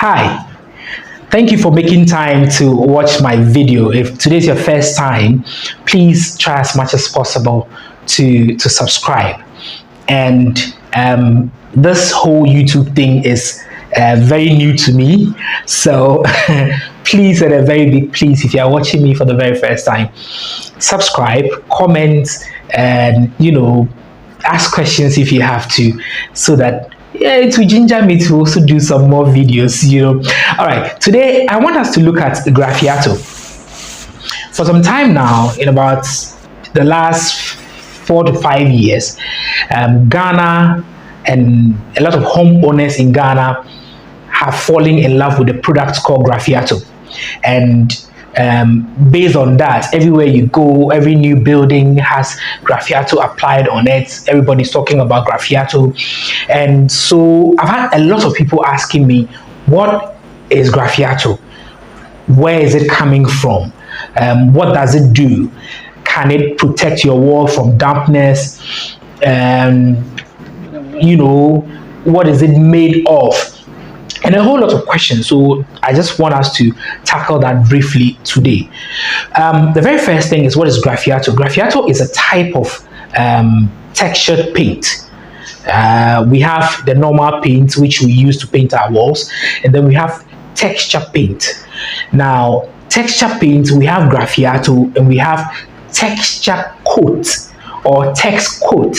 Hi, thank you for making time to watch my video. If today's your first time, please try as much as possible to subscribe. And this whole YouTube thing is very new to me, so please, and a very big please, if you are watching me for the very first time, subscribe, comment, and ask questions if you have to, so that it will ginger me to also do some more videos. All right, today I want us to look at graphiato. For some time now, in about the last 4 to 5 years, Ghana and a lot of homeowners in Ghana have fallen in love with a product called graphiato. And based on that, everywhere you go, every new building has graphiato applied on it. Everybody's talking about graphiato. And so I've had a lot of people asking me, what is graphiato? Where is it coming from? What does it do? Can it protect your wall from dampness? What is it made of? And a whole lot of questions. So I just want us to tackle that briefly today. The very first thing is, what is graphiato? Graphiato is a type of textured paint. We have the normal paint, which we use to paint our walls, and then we have texture paint. Now, texture paint, we have graphiato, and we have texture coat or text coat,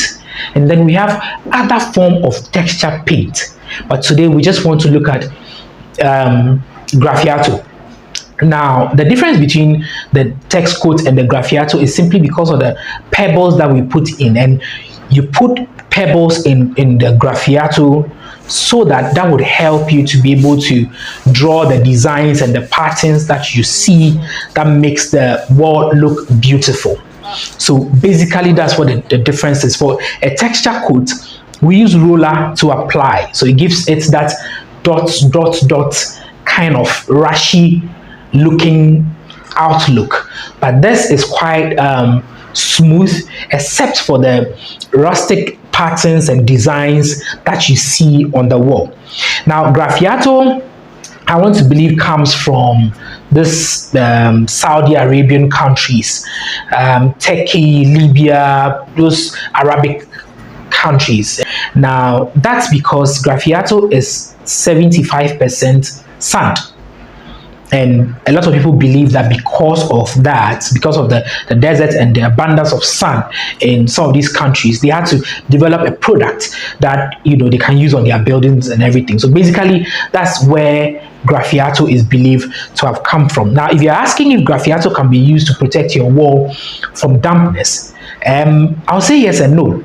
and then we have other form of texture paint. But today we just want to look at graphiato. Now, the difference between the text coat and the graphiato is simply because of the pebbles that we put in. And you put pebbles in the graphiato so that would help you to be able to draw the designs and the patterns that you see that makes the wall look beautiful. So basically that's what the difference is. For a texture coat, we use roller to apply, so it gives it that dot kind of rashy looking outlook. But this is quite smooth, except for the rustic patterns and designs that you see on the wall. Now, graphiato, I want to believe, comes from this Saudi Arabian countries, Turkey, Libya, those Arabic countries. Now, that's because graphiato is 75% sand. And a lot of people believe that because of that, because of the desert and the abundance of sun in some of these countries, they had to develop a product that they can use on their buildings and everything. So basically, that's where graphiato is believed to have come from. Now, if you're asking if graphiato can be used to protect your wall from dampness, I'll say yes and no.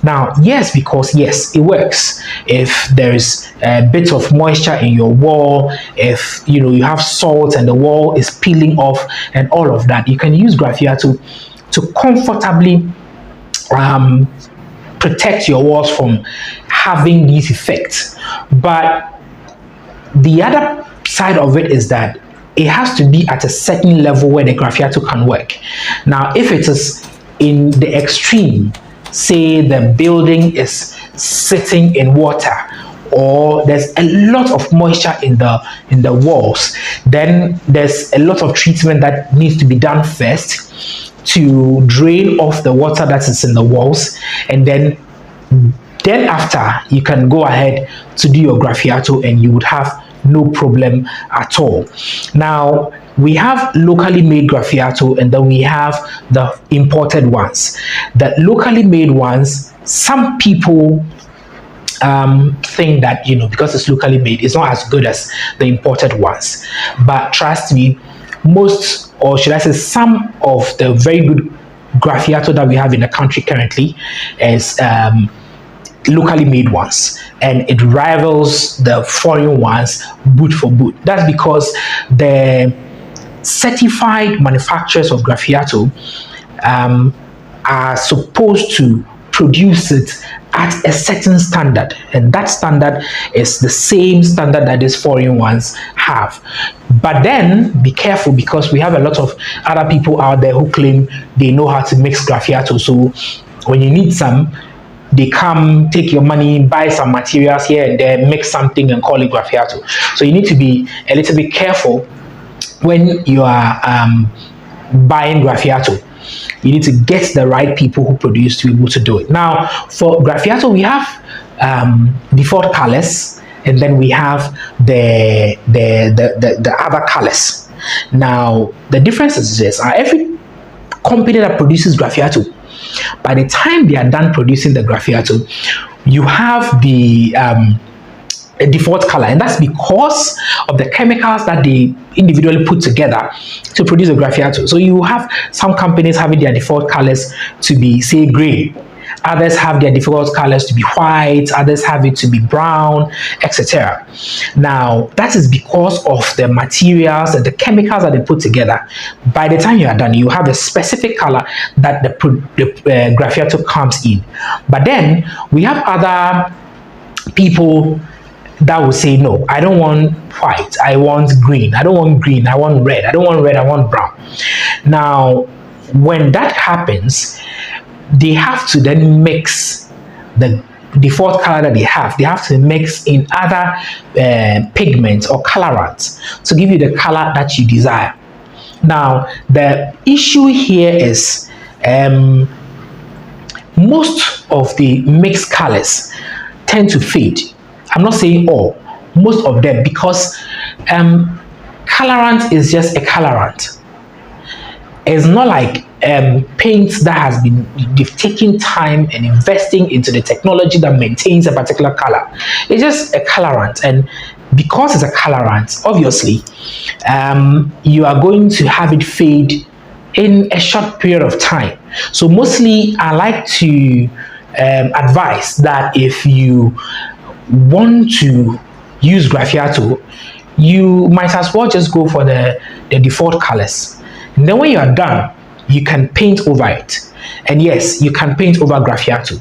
Now, yes, because yes, it works. If there's a bit of moisture in your wall, if you have salt and the wall is peeling off and all of that, you can use graphiato to comfortably protect your walls from having these effects. But the other side of it is that it has to be at a certain level where the graphiato can work. Now, if it is in the extreme, say the building is sitting in water, or there's a lot of moisture in the walls, then there's a lot of treatment that needs to be done first to drain off the water that is in the walls, and then after you can go ahead to do your graphiato and you would have no problem at all. Now, we have locally made graphiato, and then we have the imported ones. The locally made ones, some people think that because it's locally made, it's not as good as the imported ones. But trust me, most, or should I say some of the very good graphiato that we have in the country currently is locally made ones, and it rivals the foreign ones boot for boot. That's because the certified manufacturers of graphiato are supposed to produce it at a certain standard, and that standard is the same standard that these foreign ones have. But then be careful, because we have a lot of other people out there who claim they know how to mix graphiato. So when you need some, they come, take your money, buy some materials here and there, make something and call it graffiato. So you need to be a little bit careful when you are buying graffiato. You need to get the right people who produce to be able to do it. Now, for graffiato, we have default colors, and then we have the other colors. Now, the difference is this: every company that produces graffiato, by the time they are done producing the graffiato, you have the a default color, and that's because of the chemicals that they individually put together to produce a graffiato. So you have some companies having their default colors to be, say, gray, others have their default colors to be white, others have it to be brown, etc. Now, that is because of the materials and the chemicals that they put together. By the time you are done, you have a specific color that the graffiato comes in. But then we have other people that will say, no, I don't want white, I want green, I don't want green, I want red, I don't want red, I want brown. Now, when that happens, they have to then mix the default color that they have to mix in other pigments or colorants to give you the color that you desire. Now, the issue here is most of the mixed colors tend to fade. I'm not saying all, most of them, because colorant is just a colorant. It's not like paint that has been, they've taken time and investing into the technology that maintains a particular color. It's just a colorant, and because it's a colorant, obviously you are going to have it fade in a short period of time. So mostly I like to advise that if you want to use graffiato, you might as well just go for the default colors, and then when you are done, you can paint over it. And yes, you can paint over graffiato.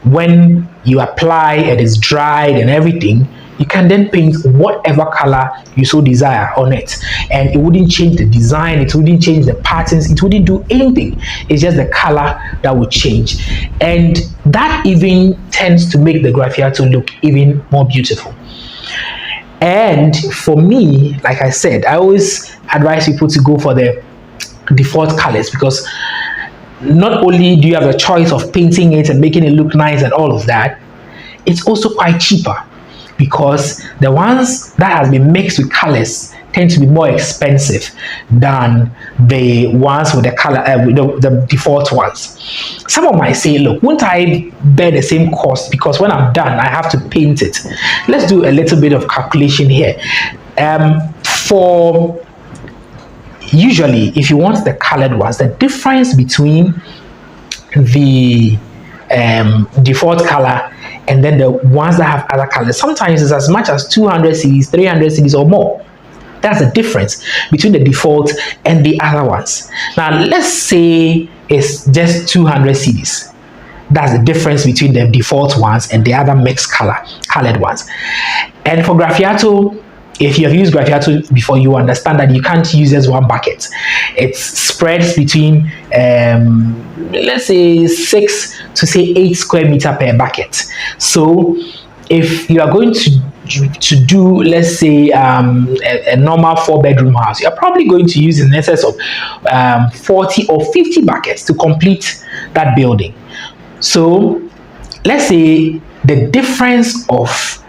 When you apply, it is dried and everything, you can then paint whatever color you so desire on it, and it wouldn't change the design, it wouldn't change the patterns, it wouldn't do anything. It's just the color that would change, and that even tends to make the graffiato look even more beautiful. And for me, like I said, I always advise people to go for the default colors, because not only do you have the choice of painting it and making it look nice and all of that, it's also quite cheaper, because the ones that has been mixed with colors tend to be more expensive than the ones with the color, the default ones. Someone might say, look, won't I bear the same cost, because when I'm done I have to paint it? Let's do a little bit of calculation here. For usually, if you want the colored ones, the difference between the default color and then the ones that have other colors sometimes is as much as 200 cedis, 300 cedis or more. That's the difference between the default and the other ones. Now, let's say it's just 200 cedis. That's the difference between the default ones and the other mixed colored ones. And for graffiato, if you have used graffiato before, you understand that you can't use just one bucket. It spreads between let's say 6 to say 8 square meter per bucket. So if you are going to do, let's say, a normal 4-bedroom house, you're probably going to use in excess of 40 or 50 buckets to complete that building. So let's say the difference of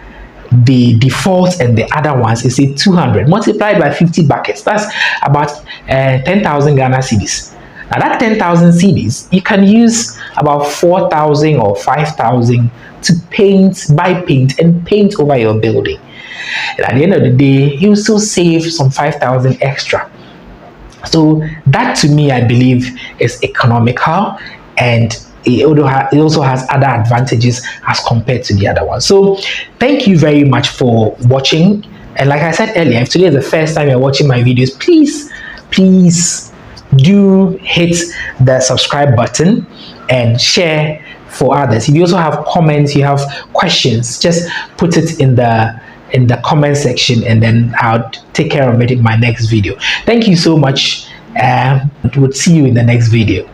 the default and the other ones is say 200 multiplied by 50 buckets. That's about 10,000 Ghana cedis. Now that 10,000 cedis, you can use about 4,000 or 5,000 to buy paint and paint over your building. And at the end of the day, you still save some 5,000 extra. So that, to me, I believe is economical, and it also has other advantages as compared to the other one. So thank you very much for watching. And like I said earlier, if today is the first time you're watching my videos, please do hit the subscribe button and share for others. If you also have comments, you have questions, just put it in the comment section, and then I'll take care of it in my next video. Thank you so much, and we'll see you in the next video.